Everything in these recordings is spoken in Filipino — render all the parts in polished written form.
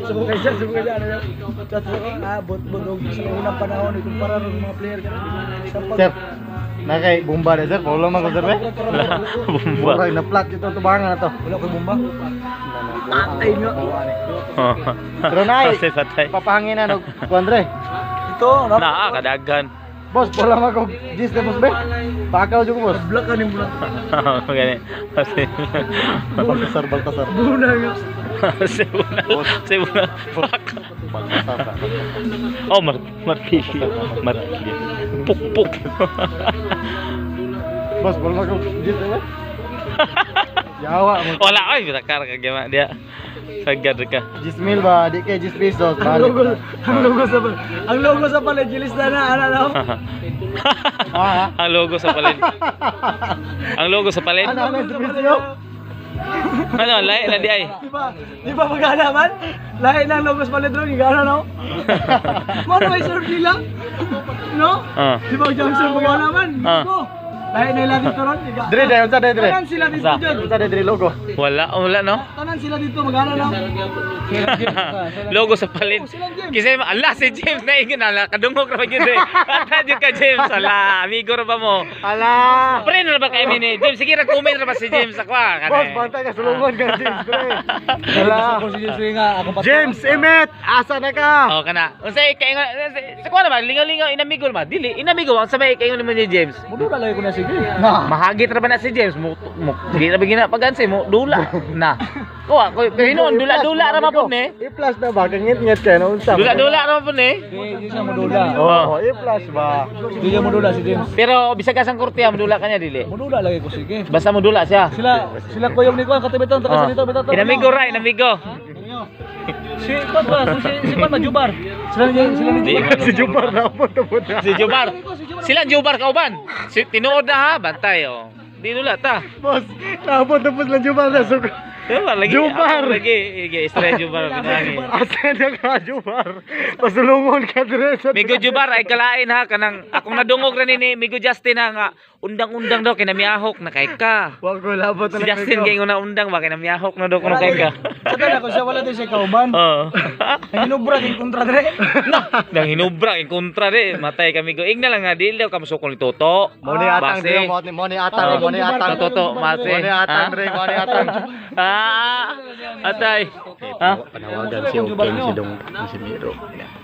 Subukay siya. Bot-bot sa unang panahon ikumpara ng mga player Sir, nakay bomba na sir. Paulo man ko sir. Bumba. Wala na flat ito tubangan na to. wala ko bomba. Tatay nga. Pero nay, Kasi patay. papahangin na no, Kuandre. Ito, Naa kadaghan. Boss, wala man ko gis na boss be. Pakaw jud ko boss. black ka ning bulan. Gani. Kasi Baltasar. Buna nga. Sebuna. Sebuna. Fuck. Baltasar. Oh, martilyo. Martilyo. Puk. Boss, wala man ko gis na be. Yawa mo. Wala ay bitakar ka gama dia. Sagad ka. Gismil ba? Di kay 10 pesos. Ang logo sa palit gilis na ana na. Ha? Ang logo sa palid. Ang logo sa palid. Ano sa video? Ano, lahi na di ay. Di ba magana man? Lahi ng logo sa palit ron, gana no? Mo may serve nila. No? Di ba Johnson magana man? Ko. Lahi na ila dito ron. Dire dayon sa dire. Tanan sila dito Sa- dyan. Sa dire logo. Wala no. Tanan sila dito magana no? Logo sa palid. Sila James. Kasi ala si James na ingin ala kadungog ra ba gyud eh. Ata jud ka James ala, amigo ra ba mo? Ala! Pre na ba kay ni James sige ra comment ra ba si James ako Boss, bantay ka sulungon ka James pre. Ala. Ako si James nga ako pa. James Emet, asa na ka? Oh kana. Unsay kay sa kuha naman lingaw-lingaw inamigo ba? Dili inamigo ang sabay kay naman ni James. Mudura lagi ko na sige. Na. Mahagit ra ba na si James mo dili ra ba gina pagansay mo dula na. Kuha ko hinuon dula-dula ra man pud ni. I-plus na ba? Kangit-ngit kayo na unsa? Dula-dula ra man pud ni. Di siya mudula. Oo, i-plus ba? Di siya mudula si James. Pero bisag ka sang kurtiya modula kanya dili. Mudula lagi ko sige. Basta modula siya. Sila ko yung ni ko katibitan taka sa dito bitan. Inamigo ra inamigo. Si Pat ba? Si Pat Majubar. Sila ni Di Jubar. Si Jumar na po to po. Si Jubar. Sila Jubar kauban. Si tinuod na ha, bantay oh. Di dula ta. Boss, napot tapos lang Jumar na suko. Jubar lagi. Jubar. Ako lagi. Istra Jubar pinangi. Asa na ka Jumar? Pasulungon ka dire sa Migo Jubar ay kalain ha kanang akong nadungog ra ni Migo Justin ha nga undang-undang daw kinamiyahok na kay ka. Wag ko labot Si na Justin kay una undang ba kinamiyahok na daw kuno kay ka. Sa kana ko siya wala din siya kauban. Oh. Ang hinubra king kontra dire. Nang hinubra kay kontra di matay kami go. Igna lang nga dili ka masukol ni Toto. Mo ni atang Base. dire, mo ni atang, mo ni atang. Toto mase. Mo ni atang dire, mo ni atang. Atay. Ha? Panawagan si King si Dong si Miro.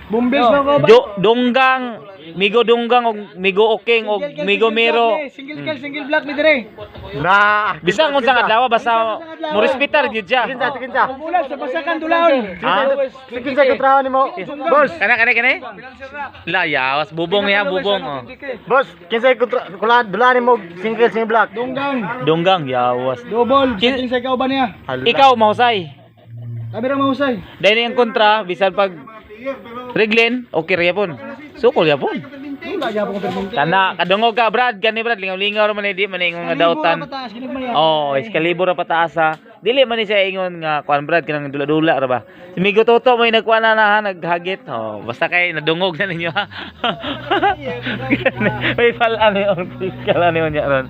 Bumbis na ko ba? Donggang, Migo Donggang og Migo Oking og Migo Miro. Single black ni dire. Na. Bisang unsang adlaw basta mo respetar gyud siya. Kinsa. Ulan sa basakan dulahon. Kinsa kontrahan nimo? Boss, Kana. Layawas bubong niya bubong. Oh. boss, kinsa kontrahan dula nimo single black. Donggang yawas. Double. King sa kauban niya. Ikaw mahusay. Kami ra mahusay. Dahil yung kontra bisan pag Reglin, okay ra yapon. Sukol yapon. Wala ya po perminta. Kana kadungog ka Brad, gani Brad lingaw-lingaw ra man di man ingon nga dautan. Oh, Excalibur ra pataasa. Dili man ni siya ingon nga kuan Brad kanang dula-dula ra ba. Si Migo Toto may nagkuan na ha, naghagit. Oh, basta kay nadungog na ninyo ha. May pala ni on, kala ni ron.